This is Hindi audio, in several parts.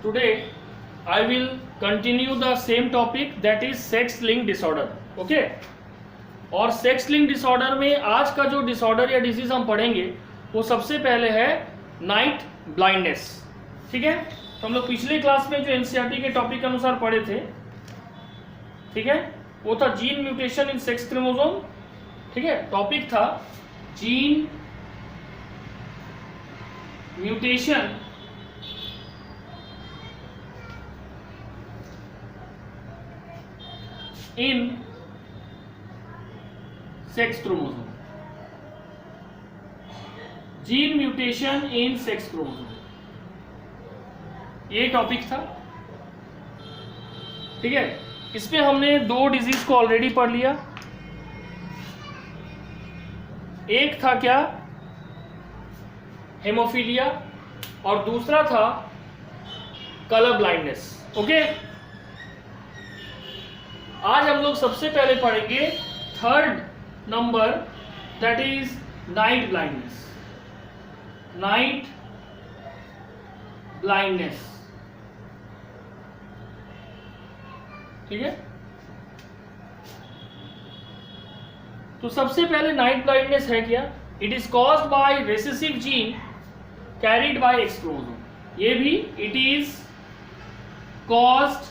Today I will continue the same topic, that is sex linked disorder. Okay? और सेक्स लिंक डिसऑर्डर में आज का जो डिसऑर्डर या डिजीज हम पढ़ेंगे वो सबसे पहले है नाइट ब्लाइंडनेस. ठीक है, तो हम लोग पिछले क्लास में जो एनसीईआरटी के टॉपिक के अनुसार पढ़े थे, ठीक है, वो था gene mutation in sex chromosome. ठीक है, टॉपिक था gene mutation in sex chromosome. Gene mutation in sex chromosome, ये टॉपिक था. ठीक है, इसमें हमने दो डिजीज को ऑलरेडी पढ़ लिया. एक था क्या, हेमोफीलिया, और दूसरा था कलर ब्लाइंडनेस. ओके, आज हम लोग सबसे पहले पढ़ेंगे third number, that is night blindness. Night blindness. ठीक है, तो सबसे पहले नाइट ब्लाइंडनेस है क्या? It is caused by recessive gene carried by X chromosome. ये भी it is caused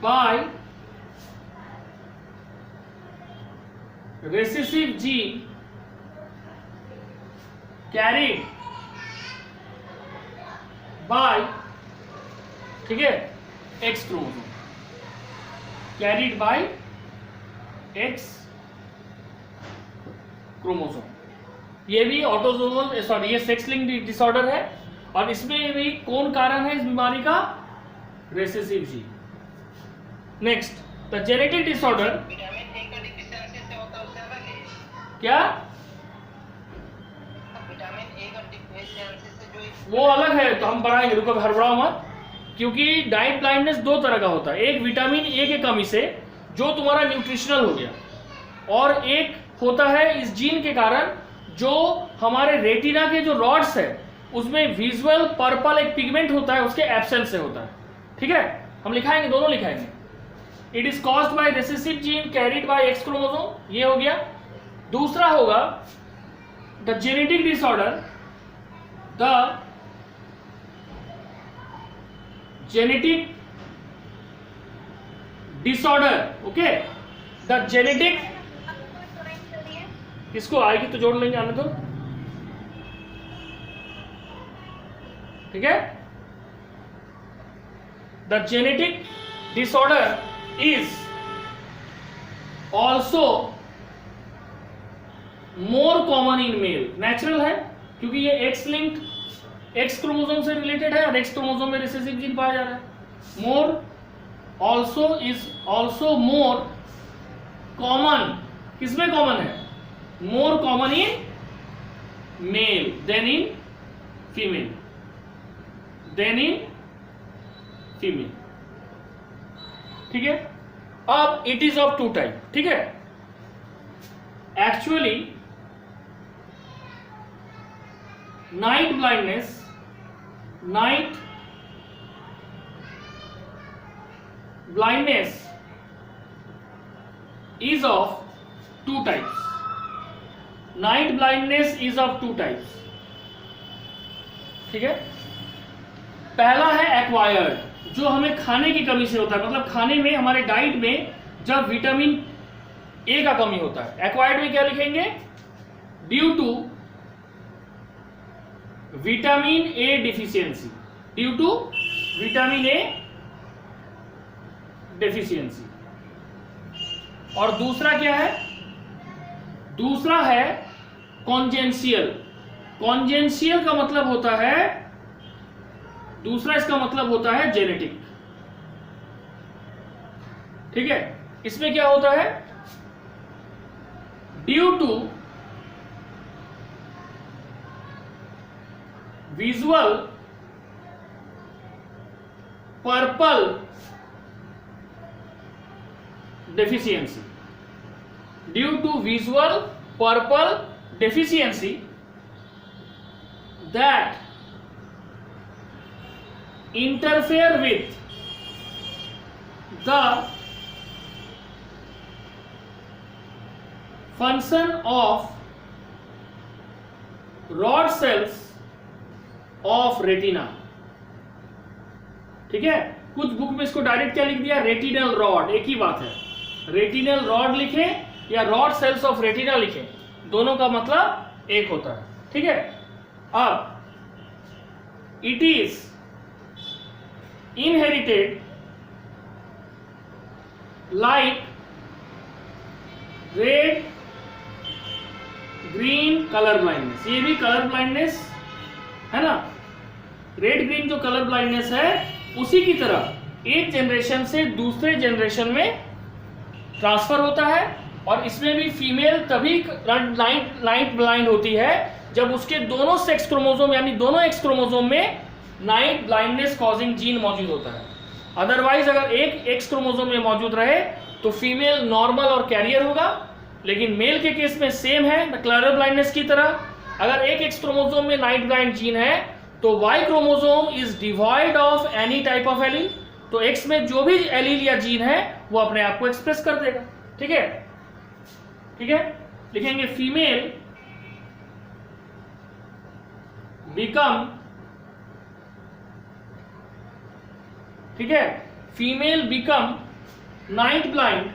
bye recessive gene carried by, ठीक है, X chromosome. Carried by X chromosome. ये भी ऑटोसोमल, सॉरी, ये सेक्स लिंक्ड डिसऑर्डर है. और इसमें भी कौन कारण है इस बीमारी का? Recessive gene. Next, the genetic disorder. क्या? विटामिन ए का डिफिशियंसी से जो वो अलग है, तो हम पढ़ाएंगे, रुको, हड़बड़ाओ मत. क्योंकि नाइट ब्लाइंडनेस दो तरह का होता है. एक विटामिन ए के कमी से जो तुम्हारा न्यूट्रिशनल हो गया, और एक होता है इस जीन के कारण जो हमारे रेटिना के जो रॉड्स है उसमें विजुअल पर्पल एक पिगमेंट होता है, उसके एब्सेंस से होता है. ठीक है, हम लिखाएंगे, दोनों लिखाएंगे. It is caused by recessive gene carried by X chromosome, ये हो गया. दूसरा होगा the genetic disorder. The genetic disorder. Okay, the genetic, किसको आएगी तो जोड़ लेंगे, आने दो. ठीक है, the genetic disorder is also more common in male. Natural है क्योंकि ये एक्स लिंक्ड, एक्स क्रोमोसोम से रिलेटेड है, और एक्स क्रोमोसोम में रिसेसिव जीन पाया जा रहा है. More also is also more common. किसमें कॉमन है? More common in male than in female. Than in female. ठीक है, अब it is of two type. ठीक है, actually night blindness, night blindness is of two types. Night blindness is of two types. ठीक है, पहला है एक्वायर्ड, जो हमें खाने की कमी से होता है. मतलब खाने में, हमारे डाइट में जब विटामिन ए का कमी होता है. एक्वायर्ड में क्या लिखेंगे? Due to vitamin A deficiency. Due to vitamin A deficiency. और दूसरा क्या है? दूसरा है कॉन्जेंशियल. कॉन्जेंशियल का मतलब होता है, दूसरा इसका मतलब होता है जेनेटिक. ठीक है, इसमें क्या होता है? Due to visual purple deficiency. Due to visual purple deficiency, that interfere with the function of rod cells of retina. ठीक है, कुछ बुक में इसको डायरेक्ट क्या लिख दिया, रेटिनल रॉड, एक ही बात है, रेटिनल रॉड लिखे या रॉड सेल्स ऑफ रेटिना लिखे, दोनों का मतलब एक होता है। ठीक है, अब it is inherited like red green colour blindness. ये भी कलर ब्लाइंडनेस है ना, रेड ग्रीन जो कलर ब्लाइंडनेस है उसी की तरह एक जनरेशन से दूसरे जनरेशन में ट्रांसफर होता है। और इसमें भी फीमेल तभी नाइट ब्लाइंड होती है जब उसके दोनों सेक्स क्रोमोसोम यानी दोनों एक्स क्रोमोसोम में नाइट ब्लाइंडनेस कॉजिंग जीन मौजूद होता है। अदरवाइज अगर एक एक्स क्रोमोसोम में मौजूद रहे तो फीमेल नॉर्मल और कैरियर होगा, लेकिन मेल के केस में सेम है कलर ब्लाइंडनेस की तरह। अगर एक एक्स क्रोमोसोम में नाइट ब्लाइंड जीन है तो Y chromosome is devoid of any type of allele, तो एक्स में जो भी एलील या जीन है वो अपने आप को एक्सप्रेस कर देगा। ठीक है, ठीक है, लिखेंगे फीमेल बिकम, ठीक है, female become night blind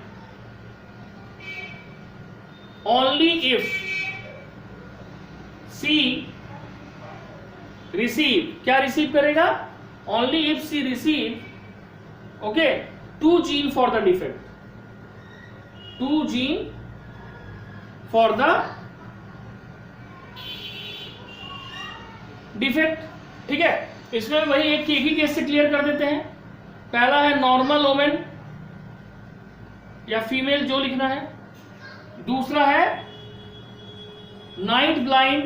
only if she receive, क्या रिसीव करेगा, only if she receive, okay, 2 gene for the defect, 2 gene for the defect. ठीक है, इसमें वही एक ही केस से क्लियर कर देते हैं। पहला है नॉर्मल वोमेन या फीमेल जो लिखना है, दूसरा है नाइट ब्लाइंड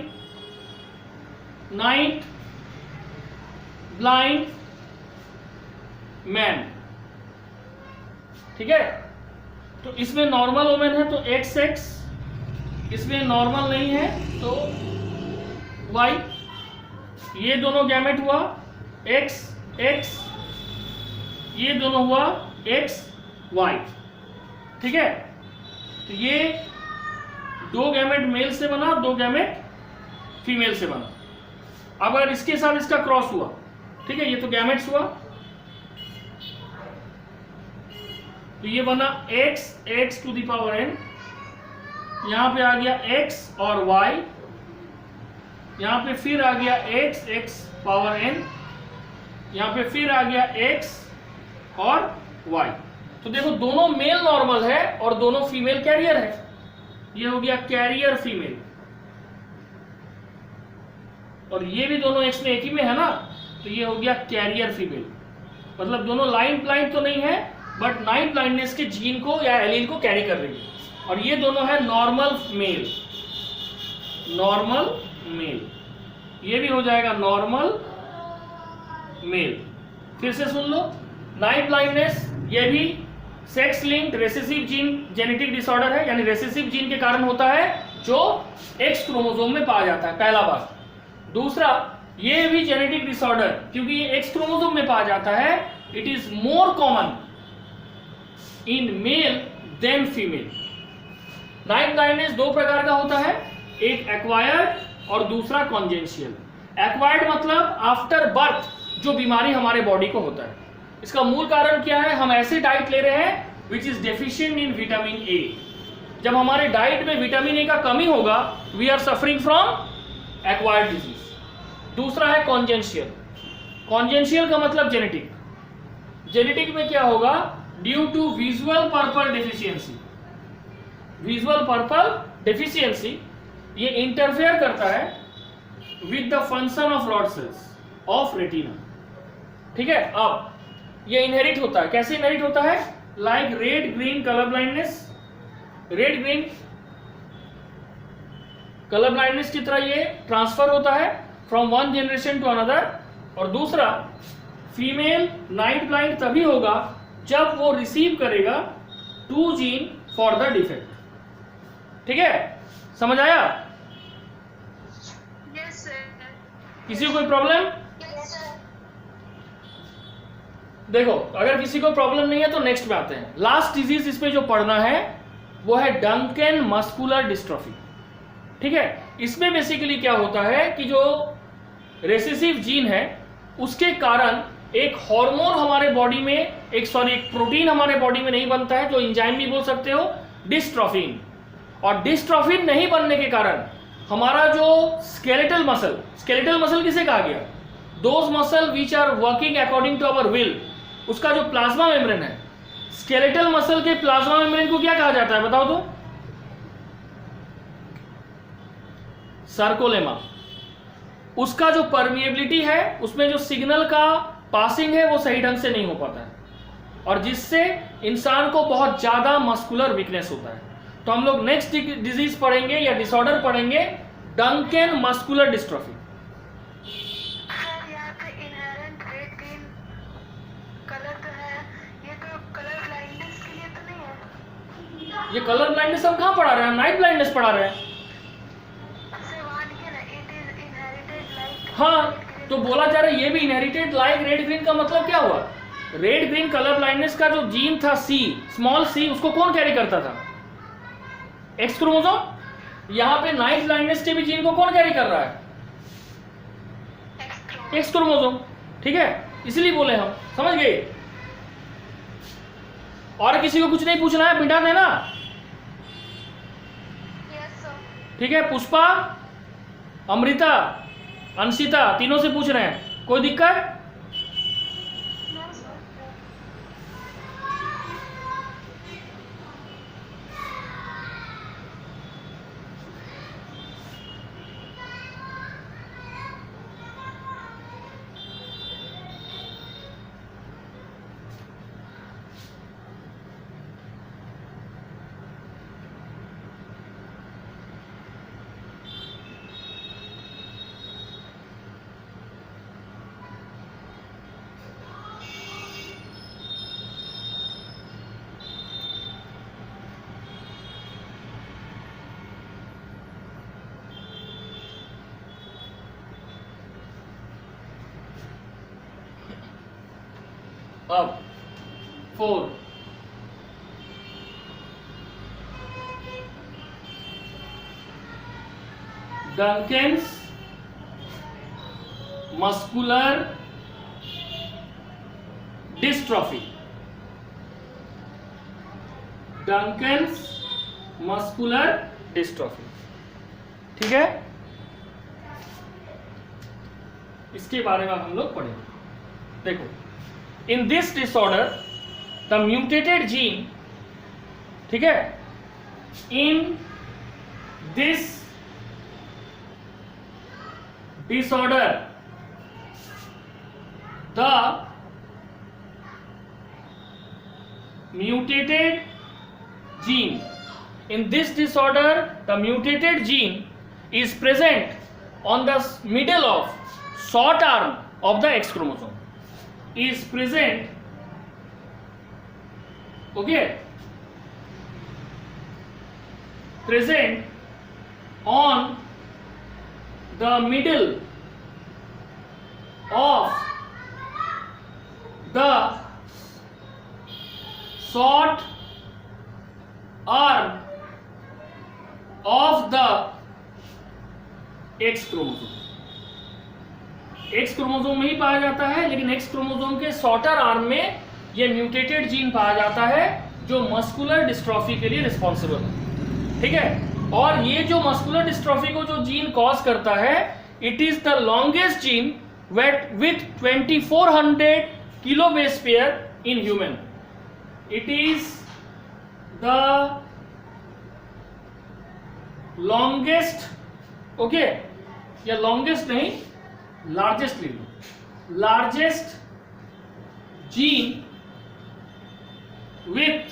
मैन। ठीक है, तो इसमें नॉर्मल वोमेन है तो एक्स एक्स, इसमें नॉर्मल नहीं है तो वाई, ये दोनों गैमेट हुआ एक्स एक्स, ये दोनों हुआ एक्स वाई। ठीक है, तो ये 2 गैमेट मेल से बना, 2 गैमेट फीमेल से बना। अब अगर इसके साथ इसका क्रॉस हुआ, ठीक है, ये तो गैमेट्स हुआ, तो ये बना x x to the power n, यहां पे आ गया x और y, यहां पे फिर आ गया x x पावर n, यहां पे फिर आ गया x और y। तो देखो दोनों मेल नॉर्मल है और दोनों फीमेल कैरियर है, ये हो गया कैरियर फीमेल, और ये भी दोनों एक्स में एक ही में है ना, तो ये हो गया कैरियर फीमेल। मतलब दोनों लाइन ब्लाइंड तो नहीं है बट नाइट ब्लाइंडनेस के जीन को या एलील को कैरी कर रही है। और ये दोनों है नॉर्मल मेल, नॉर्मल मेल, ये भी हो जाएगा नॉर्मल मेल। फिर से सुन लो, नाइट ब्लाइंडनेस ये भी sex linked recessive gene genetic disorder है, यानी रेसेसिव जीन के कारण होता है जो एक्स क्रोमोसोम में पाया जाता है, पहला बात। दूसरा, ये भी जेनेटिक डिसऑर्डर क्योंकि ये एक्स क्रोमोसोम में पाया जाता है, it is more common in male than female. Night blindness 2 प्रकार का होता है, एक एक्वायर्ड और दूसरा कॉन्जेंशियल। एक्वायर्ड मतलब आफ्टर बर्थ जो बीमारी हमारे बॉडी को होता है। इसका मूल कारण क्या है, हम ऐसे डाइट ले रहे हैं which is deficient in vitamin A. जब हमारे डाइट में विटामिन ए का कमी होगा, we are suffering from acquired disease. दूसरा है कॉन्जेंशियल। कॉन्जेंशियल का मतलब जेनेटिक। जेनेटिक में क्या होगा, due to visual purple deficiency, visual purple deficiency ये इंटरफेयर करता है with the function of rod cells of retina. ठीक है, अब ये इनहेरिट होता है, कैसे इनहेरिट होता है, like red green colour blindness. Red green colour blindness की तरह ये ट्रांसफर होता है from one generation to another. और दूसरा, फीमेल नाइट ब्लाइंड तभी होगा जब वो रिसीव करेगा 2 जीन फॉर द डिफेक्ट। ठीक है, समझ आया? Yes, sir. किसी को कोई प्रॉब्लम? Yes, sir. देखो अगर किसी को प्रॉब्लम नहीं है तो नेक्स्ट में आते हैं। लास्ट डिजीज इसमें जो पढ़ना है वो है डंकेन मस्कुलर डिस्ट्रॉफी। ठीक है, इसमें बेसिकली क्या होता है कि जो रेसेसिव जीन है उसके कारण एक हार्मोन हमारे बॉडी में एक प्रोटीन हमारे बॉडी में नहीं बनता है, जो एंजाइम भी बोल सकते हो, डिस्ट्रोफिन। और डिस्ट्रोफिन नहीं बनने के कारण हमारा जो स्केलेटल मसल किसे कहा गया? Those muscle which are working according to our will, उसका जो प्लाज्मा मेम्ब्रेन है, स्केलेटल मसल के प्लाज्मा मेम्ब्रेन को क्या कहा जाता है बताओ तो? सर्कोलेमा। उसका जो परमिएबिलिटी है, उसमें जो सिग्नल का पासिंग है वो सही ढंग से नहीं हो पाता है, और जिससे इंसान को बहुत ज्यादा मस्कुलर वीकनेस होता है। तो हम लोग नेक्स्ट डिजीज पढ़ेंगे या डिसऑर्डर पढ़ेंगे डंकेन मस्कुलर डिस्ट्रॉफी। ये कलर ब्लाइंडनेस हम कहाँ पढ़ा रहे हैं? नाइट ब्लाइंडनेस पढ़ा रहे हैं। हाँ, तो बोला जा रहा है ये भी इनहेरिटेड लाइक रेड ग्रीन। का मतलब क्या हुआ? रेड ग्रीन कलर ब्लाइंडनेस का जो जीन था स्मॉल सी, उसको कौन कैरी करता था? X chromosome. यहाँ पे नाइट ब्लाइंडनेस के भी जीन को कौन कैरी कर रहा है? X chromosome. ठीक है, इसलिए बोले हम, समझ गए? और किसी को कुछ नहीं पूछना है, बिठा देना। ठीक है, पुष्पा, अमृता, अंशिता, तीनों से पूछ रहे हैं, कोई दिक्कत? अब 4 Duchenne's muscular dystrophy. Duchenne's muscular dystrophy. ठीक है, इसके बारे में हम लोग पढ़ेंगे। देखो, in this disorder the mutated gene, ठीक है, in this disorder the mutated gene, in this disorder the mutated gene is present on the middle of short arm of the X chromosome, is present, okay, present on the middle of the short arm of the X chromosome। X chromosome में ही पाया जाता है, लेकिन एक्स क्रोमोसोम के शॉर्टर आर्म में ये म्यूटेटेड जीन पाया जाता है जो मस्कुलर डिस्ट्रॉफी के लिए रिस्पॉन्सिबल है। ठीक है, और ये जो मस्कुलर डिस्ट्रॉफी को जो जीन कॉज करता है, it is the longest gene with 2400 kilo base pair in human. It is the longest, okay, या लॉन्गेस्ट नहीं, लार्जेस्ट ले लो, लार्जेस्ट जीन विथ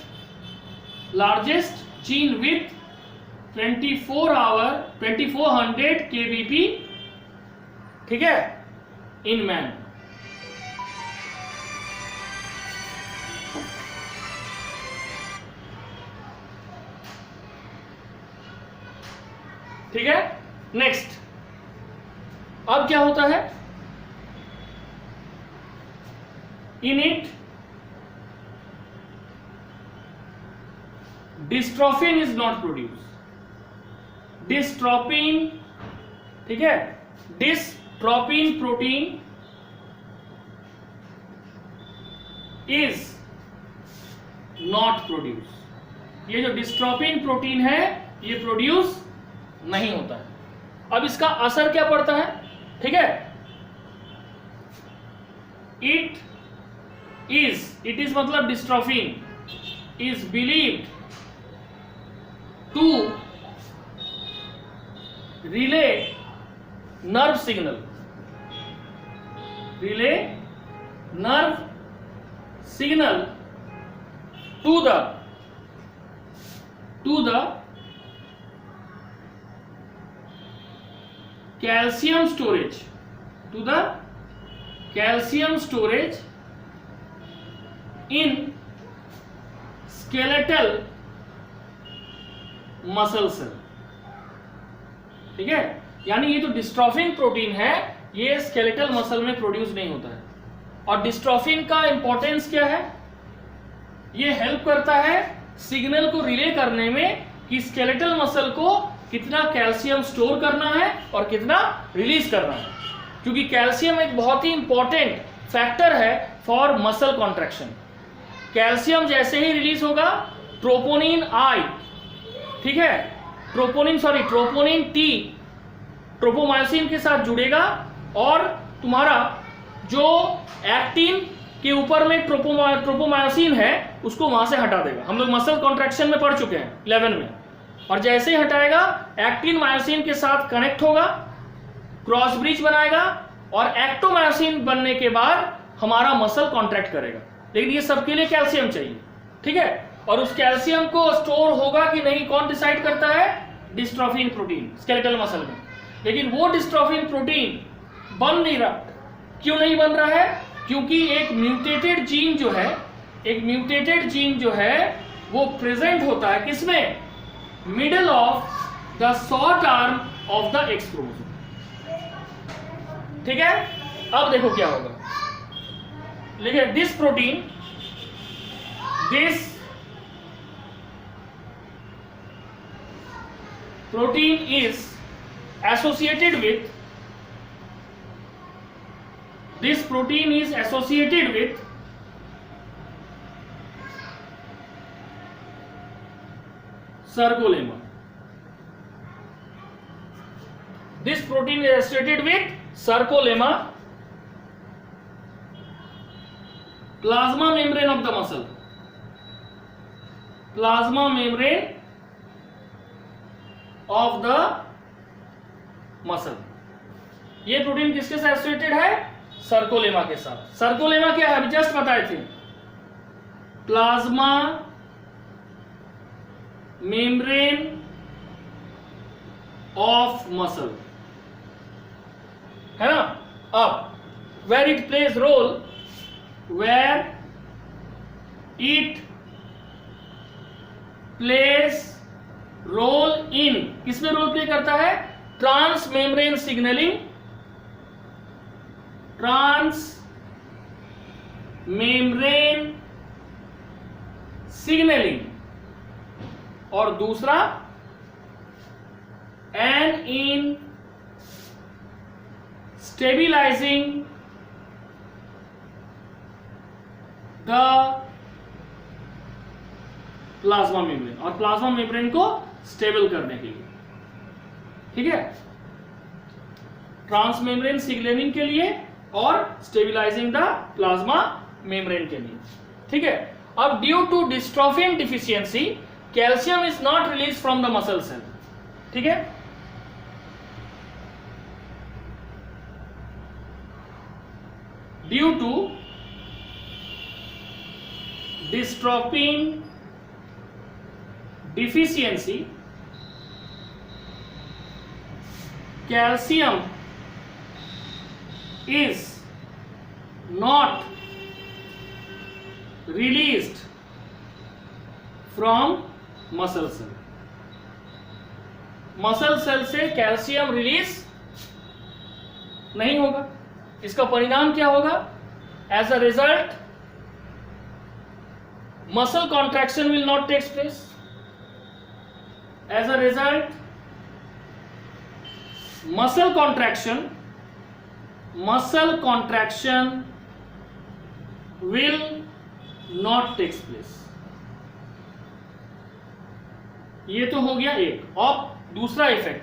2400 kbp, ठीक है, इन मैन। ठीक है, नेक्स्ट, अब क्या होता है? In it dystrophin is not produce, dystrophin, ठीक है, dystrophin protein is not produce, ये जो डिस्ट्रोफिन प्रोटीन है ये प्रोड्यूस नहीं होता है। अब इसका असर क्या पड़ता है, ठीक है, इट इज मतलब dystrophin is believed to relay nerve signal, relay nerve signal to the calcium storage, to the calcium storage in skeletal muscle cell, ठीक है, यानी ये जो डिस्ट्रोफिन प्रोटीन है ये स्केलेटल मसल में प्रोड्यूस नहीं होता है। और डिस्ट्रोफिन का इंपॉर्टेंस क्या है, ये हेल्प करता है सिग्नल को रिले करने में कि स्केलेटल मसल को कितना कैल्शियम स्टोर करना है और कितना रिलीज करना है, क्योंकि कैल्शियम एक बहुत ही इंपॉर्टेंट फैक्टर है फॉर मसल कॉन्ट्रैक्शन। कैल्शियम जैसे ही रिलीज होगा ट्रोपोनिन आई, ठीक है, ट्रोपोनिन टी ट्रोपोमायोसिन के साथ जुड़ेगा और तुम्हारा जो एक्टिन के ऊपर में ट्रोपोमायोसिन है उसको वहां से हटा देगा। हम लोग मसल कॉन्ट्रैक्शन में पढ़ चुके हैं 11 में। और जैसे ही हटाएगा एक्टिन मायोसिन के साथ कनेक्ट होगा, क्रॉस ब्रिज बनाएगा और एक्टोमायोसिन बनने के बाद हमारा मसल कॉन्ट्रैक्ट करेगा। लेकिन ये सबके लिए कैल्शियम चाहिए, ठीक है, और उस कैल्शियम को स्टोर होगा कि नहीं कौन डिसाइड करता है, डिस्ट्रोफिन प्रोटीन स्केलेटल मसल में। लेकिन वो डिस्ट्रोफिन प्रोटीन बन नहीं रहा, क्यों नहीं बन रहा है, क्योंकि एक म्यूटेटेड जीन जो है वो प्रेजेंट होता है किसमें, middle of the short arm of the x chromosome, ठीक है। अब देखो क्या होगा, लिखे this protein is associated with sarcolemma. This protein is associated with sarcolemma, plasma membrane of the muscle, plasma membrane of the muscle. ये प्रोटीन किसके साथ एसोसिएटेड है, सर्कोलेमा के साथ। सर्कोलेमा क्या है, अभी जस्ट बताए थे, प्लाज्मा मेम्ब्रेन ऑफ मसल, है ना। अब where it plays role, where it plays role in, किसमें रोल प्ले करता है, transmembrane signalling, transmembrane signalling, और दूसरा and in stabilising the plasma membrane, और प्लाज्मा मेम्ब्रेन को स्टेबल करने के लिए, ठीक है, ट्रांसमेम्ब्रेन सिग्नलिंग के लिए और स्टेबिलाइजिंग द प्लाज्मा मेम्ब्रेन के लिए, ठीक है। अब due to dystrophin deficiency calcium is not release from the muscle cell, ठीक है। Due to dystrophin deficiency calcium is not released from muscle cell, muscle cell से कैल्शियम रिलीज नहीं होगा। इसका परिणाम क्या होगा, as a result muscle contraction will not takes place, as a result muscle contraction will not takes place. ये तो हो गया एक. और दूसरा इफेक्ट,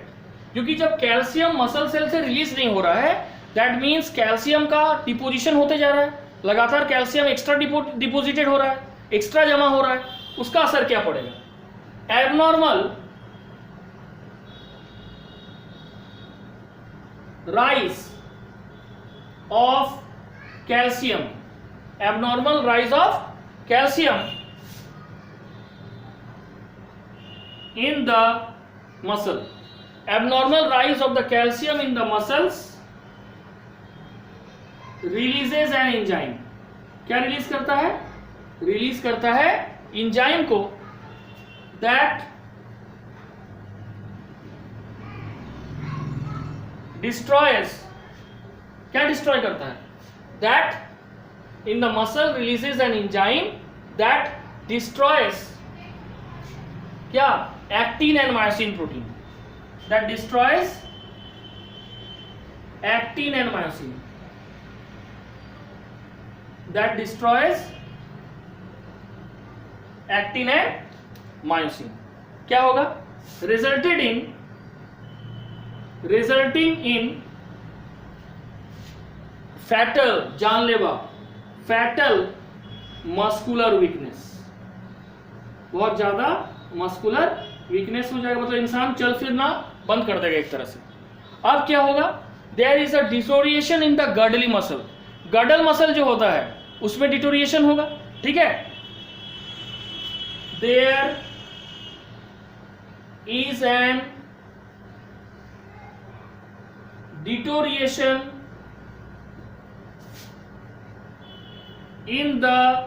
क्योंकि जब कैल्शियम मसल सेल से रिलीज नहीं हो रहा है, दैट मीन्स कैल्शियम का डिपोजिशन होते जा रहा है, लगातार कैल्शियम एक्स्ट्रा डिपोजिटेड हो रहा है, एक्स्ट्रा जमा हो रहा है, उसका असर क्या पड़ेगा? Abnormal rise of calcium, abnormal rise of calcium in the muscle. Abnormal rise of the calcium in the muscles releases an enzyme. क्या रिलीज करता है? रिलीज करता है एंजाइम को, that destroys. क्या डिस्ट्रॉय करता है? That in the muscle releases an enzyme that destroys क्या? Actin and myosin protein. That destroys actin and myosin. That destroys actin and myosin. क्या होगा? Resulting in fatal, जानलेवा, फैटल मस्कुलर वीकनेस. बहुत ज्यादा मस्कुलर वीकनेस हो जाएगा, मतलब इंसान चल फिरना बंद कर देगा एक तरह से. अब क्या होगा? There is a deterioration in the girdle muscle. Girdle muscle जो होता है उसमें डिटोरिएशन होगा. ठीक है, there is an deterioration in the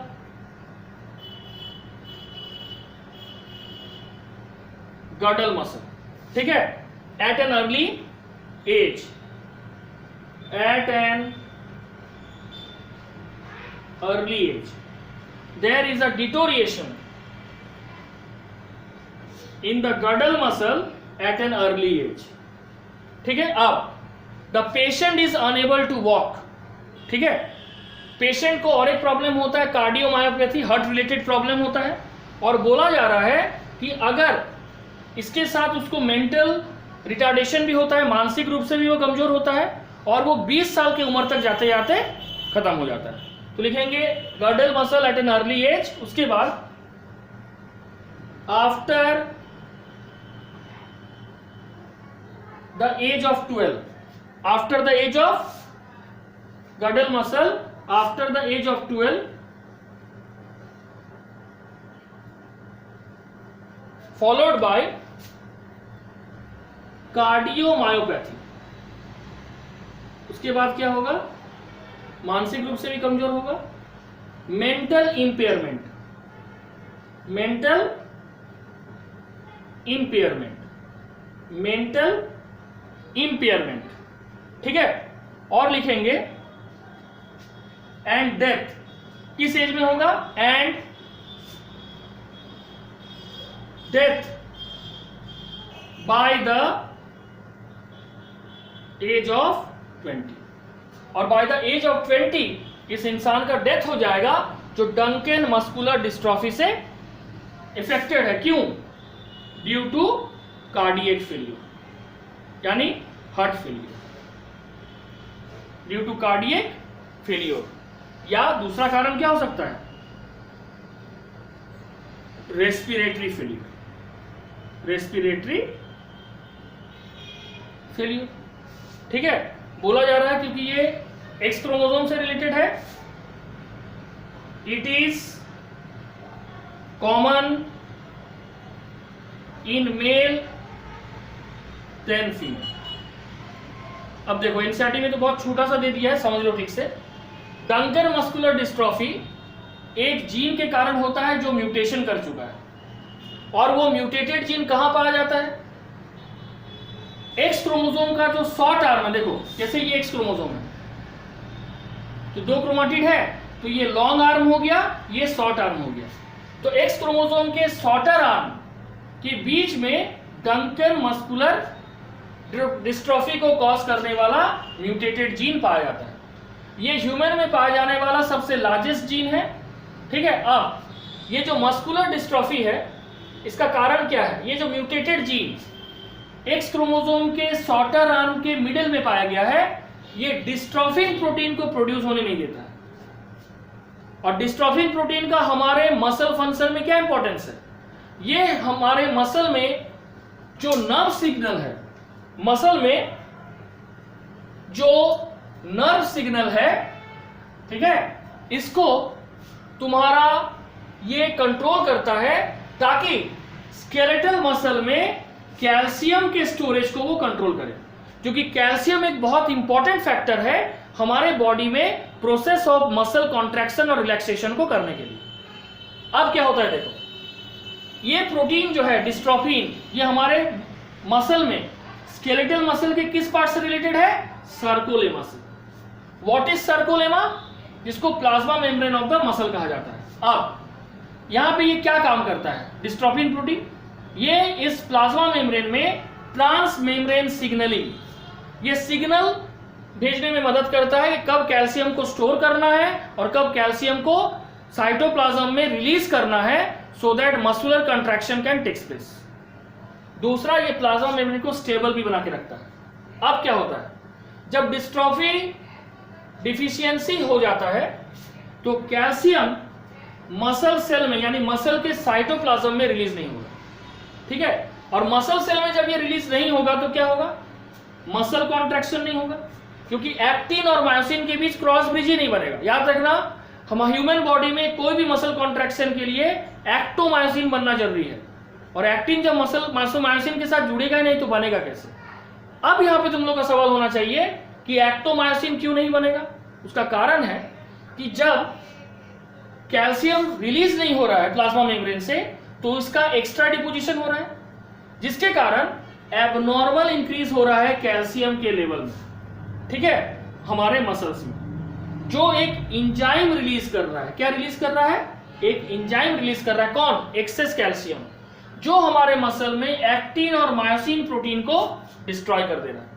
girdle muscle. ठीक है, at an early age, there is a deterioration in the girdle muscle at an early age. ठीक है, अब the patient is unable to walk. ठीक है, पेशेंट को और एक प्रॉब्लम होता है, कार्डियोमायोपैथी, हार्ट रिलेटेड प्रॉब्लम होता है, और बोला जा रहा है कि अगर इसके साथ उसको मेंटल रिटार्डेशन भी होता है, मानसिक रूप से भी वो कमजोर होता है, और वो 20 साल की उम्र तक जाते जाते खत्म हो जाता है. तो लिखेंगे girdle muscle at an early age. उसके बाद after the age of 12, after the age of girdle muscle after the age of 12, followed by cardiomyopathy. उसके बाद क्या होगा? मानसिक रूप से भी कमजोर होगा, मेंटल इंपेयरमेंट. ठीक है, और लिखेंगे एंड डेथ. किस एज में होगा? And death by the age of 20. और बाय द एज ऑफ 20 इस इंसान का डेथ हो जाएगा जो डंकेन मस्कुलर डिस्ट्रॉफी से इफेक्टेड है. क्यों? ड्यू टू कार्डियक फेलियर, यानी heart failure, due to cardiac failure. या दूसरा कारण क्या हो सकता है? Respiratory failure. ठीक है, बोला जा रहा है क्योंकि ये एक्स क्रोमोसोम से रिलेटेड है. It is common in male than female. अब देखो एनसीईआरटी में तो बहुत छोटा सा दे दिया है, समझ लो ठीक से. डंकेन मस्कुलर डिस्ट्रॉफी एक जीन के कारण होता है जो म्यूटेशन कर चुका है, और वो म्यूटेटेड जीन कहां पाया जाता है? एक्स क्रोमोसोम का जो शॉर्ट आर्म है, देखो जैसे ये एक्स क्रोमोसोम है तो 2 क्रोमाटिड है, तो ये लॉन्ग आर्म हो गया, ये शॉर्ट आर्म हो गया. तो एक्स क्रोमोसोम के शॉर्टर आर्म के बीच में डंकन मस्कुलर डिस्ट्रॉफी को कॉज करने वाला म्यूटेटेड जीन पाया जाता है। ये ह्यूमन में पाया जाने वाला सबसे लार्जेस्ट जीन है। ठीक है, अब ये जो मस्कुलर डिस्ट्रॉफी है इसका कारण क्या है? ये जो म्यूटेटेड जीन एक्स क्रोमोसोम के शॉर्टर आर्म के मिडिल में पाया गया है, ये डिस्ट्रोफिन प्रोटीन को प्रोड्यूस होने नहीं देता है। और डिस्ट्रोफिन प्रोटीन का हमारे मसल फंक्शन में क्या इंपॉर्टेंस है? ये हमारे मसल में जो नर्व सिग्नल है, मसल में जो नर्व सिग्नल है, ठीक है, इसको तुम्हारा ये कंट्रोल करता है ताकि स्केलेटल मसल में कैल्शियम के स्टोरेज को वो कंट्रोल करे, क्योंकि कैल्शियम एक बहुत इंपॉर्टेंट फैक्टर है हमारे बॉडी में प्रोसेस ऑफ मसल कॉन्ट्रैक्शन और रिलैक्सेशन को करने के लिए। अब क्या होता है देखो, ये प्रोटीन जो है डिस्ट्रोफिन, ये हमारे मसल में स्केलेटल मसल के किस पार्ट से रिलेटेड है? सर्कोलेमा से। What is sarcolemma? जिसको plasma membrane of the muscle कहा जाता है। अब यहां पे ये क्या काम करता है डिस्ट्रोफिन प्रोटीन? ये इस प्लाज्मा मेम्ब्रेन में ट्रांस मेम्ब्रेन सिग्नलिंग, ये सिग्नल भेजने में मदद करता है कि कब कैल्शियम को स्टोर करना है और कब कैल्शियम को साइटोप्लाज्म में रिलीज करना है, so that muscular contraction can take place. दूसरा, ये प्लाज्मा मेम्ब्रेन को स्टेबल भी बना के रखता है। अब क्या होता है, जब डिस्ट्रोफी डिफिशियंसी हो जाता है तो कैल्शियम मसल सेल में यानी मसल के साइटोप्लाज्म में रिलीज नहीं होगा। ठीक है, और मसल सेल में जब ये रिलीज नहीं होगा तो क्या होगा? मसल कॉन्ट्रैक्शन नहीं होगा, क्योंकि एक्टिन और मायोसिन के बीच क्रॉस ब्रिज ही नहीं बनेगा। याद रखना, हम ह्यूमन बॉडी में कोई भी मसल कॉन्ट्रैक्शन के लिए एक्टोमायोसिन बनना जरूरी है, और एक्टिन जब मसल मायोसिन के साथ जुड़ेगा ही नहीं तो बनेगा कैसे? अब यहाँ पे तुम लोग का सवाल होना चाहिए कि एक्टोमायोसिन क्यों नहीं बनेगा? उसका कारण है कि जब कैल्शियम रिलीज नहीं हो रहा है प्लाज्मा मेम्ब्रेन से तो इसका एक्स्ट्रा डिपोजिशन हो रहा है, जिसके कारण एबनॉर्मल इंक्रीज हो रहा है कैल्शियम के लेवल में। ठीक है, हमारे मसल्स में जो एक इंजाइम रिलीज कर रहा है, क्या रिलीज कर रहा है? एक इंजाइम रिलीज कर रहा है। कौन? एक्सेस कैल्शियम, जो हमारे मसल में एक्टिन और मायोसिन प्रोटीन को डिस्ट्रॉय कर दे रहा है,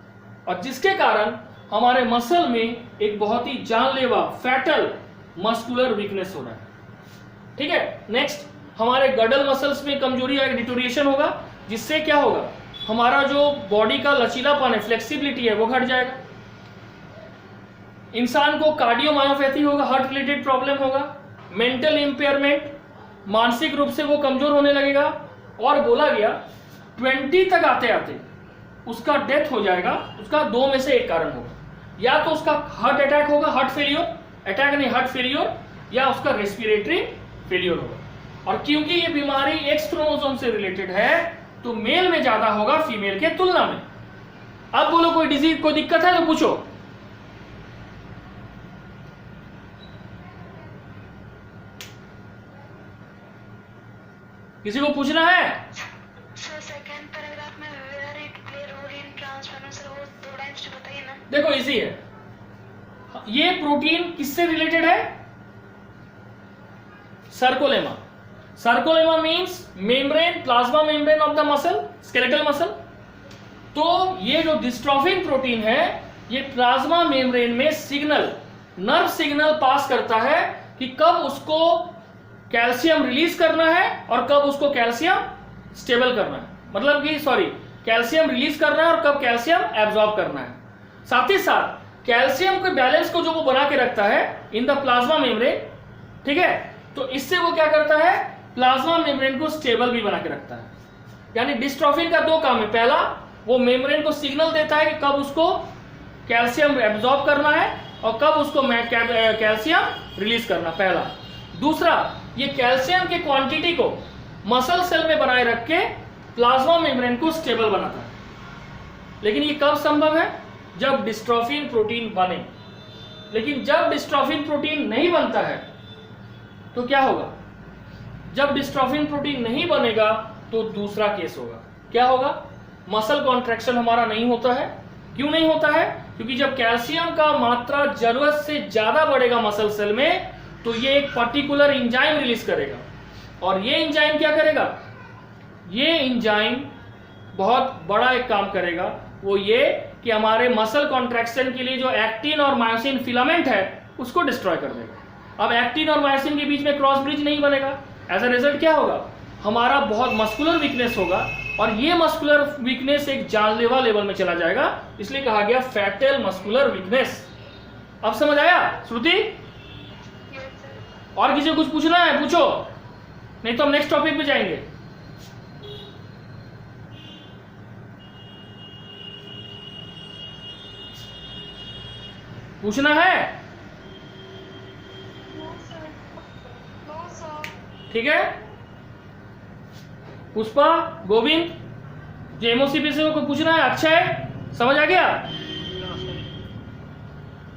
और जिसके कारण हमारे मसल में एक बहुत ही जानलेवा फैटल मस्कुलर वीकनेस हो रहा है। ठीक है, नेक्स्ट, हमारे गडल मसल्स में कमजोरी या डिटोरिएशन होगा, जिससे क्या होगा? हमारा जो बॉडी का लचीलापन है, फ्लेक्सिबिलिटी है, वो घट जाएगा। इंसान को कार्डियोमायोपैथी होगा, हार्ट रिलेटेड प्रॉब्लम होगा, मेंटल इंपेयरमेंट, मानसिक रूप से वो कमजोर होने लगेगा, और बोला गया 20 तक आते आते उसका डेथ हो जाएगा। उसका दो में से एक कारण होगा, या तो उसका हार्ट अटैक होगा, हार्ट फेलियर, अटैक नहीं हार्ट फेलियर, या उसका रेस्पिरेटरी फेलियर होगा। और क्योंकि ये बीमारी एक्स क्रोमोसोम से रिलेटेड है तो मेल में ज्यादा होगा फीमेल के तुलना में। अब बोलो कोई डिजीज, कोई दिक्कत है तो पूछो। किसी को पूछना है? सर सेकंड पैराग्राफ में where it play role in transformation, sir वो दो लाइंस बताइए ना। देखो इजी है, ये प्रोटीन किससे रिलेटेड है? Sarcolemma. Sarcolemma means membrane, plasma membrane of the muscle, skeletal muscle. तो ये जो डिस्ट्रोफिन प्रोटीन है ये प्लाज्मा मेम्ब्रेन में सिग्नल, नर्व सिग्नल पास करता है कि कब उसको कैल्शियम रिलीज करना है और कब उसको कैल्शियम स्टेबल करना है, मतलब कि कैल्शियम रिलीज करना है और कब कैल्शियम एब्जॉर्ब करना है। साथ ही साथ कैल्शियम के बैलेंस को जो वो बना के रखता है इन द प्लाज्मा मेम्ब्रेन, ठीक है, तो इससे वो क्या करता है? प्लाज्मा मेम्ब्रेन को स्टेबल भी बना के रखता है। यानी डिस्ट्रोफिन का दो काम है, पहला वो मेम्ब्रेन को सिग्नल देता है कि कब उसको कैल्शियम एब्जॉर्ब करना है और कब उसको कैल्शियम रिलीज करना, पहला। दूसरा, ये कैल्शियम की क्वांटिटी को मसल सेल में बनाए रख के प्लाज्मा मेम्ब्रेन को स्टेबल बनाता है। लेकिन ये कब संभव है? जब डिस्ट्रोफिन प्रोटीन बने। लेकिन जब डिस्ट्रोफिन प्रोटीन नहीं बनता है तो क्या होगा? जब डिस्ट्रोफिन प्रोटीन नहीं बनेगा तो दूसरा केस होगा। क्या होगा? मसल कॉन्ट्रैक्शन हमारा नहीं होता है। क्यों नहीं होता है? क्योंकि जब कैल्शियम का मात्रा जरूरत से ज्यादा बढ़ेगा मसल सेल में तो ये एक पर्टिकुलर एंजाइम रिलीज करेगा, और ये एंजाइम क्या करेगा? ये एंजाइम बहुत बड़ा एक काम करेगा, वो ये कि हमारे मसल कॉन्ट्रैक्शन के लिए जो एक्टिन और मायोसिन फिलामेंट है उसको डिस्ट्रॉय कर देगा। अब एक्टिन और मायोसिन के बीच में क्रॉस ब्रिज नहीं बनेगा, एज अ रिजल्ट क्या होगा, हमारा बहुत मस्कुलर वीकनेस होगा, और ये मस्कुलर वीकनेस एक जानलेवा लेवल में चला जाएगा, इसलिए कहा गया फैटल मस्कुलर वीकनेस। अब समझ आया श्रुति? Yes sir. और किसी को कुछ पूछना है पूछो, नहीं तो हम नेक्स्ट टॉपिक पे जाएंगे। पूछना है? No sir. No sir. ठीक है, पुष्पा, गोविंद, जो एमओसीपी से को पूछना है, अच्छा है, समझ आ गया?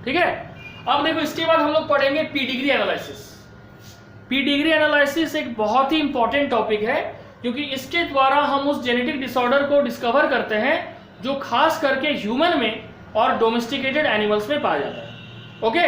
ठीक है, अब देखो इसके बाद हम लोग पढ़ेंगे पीडिग्री एनालिसिस। पीडिग्री एनालिसिस एक बहुत ही इंपॉर्टेंट टॉपिक है, क्योंकि इसके द्वारा हम उस जेनेटिक डिसऑर्डर को डिस्कवर करते हैं जो खास करके ह्यूमन में और डोमेस्टिकेटेड एनिमल्स में पाया जाता है। ओके,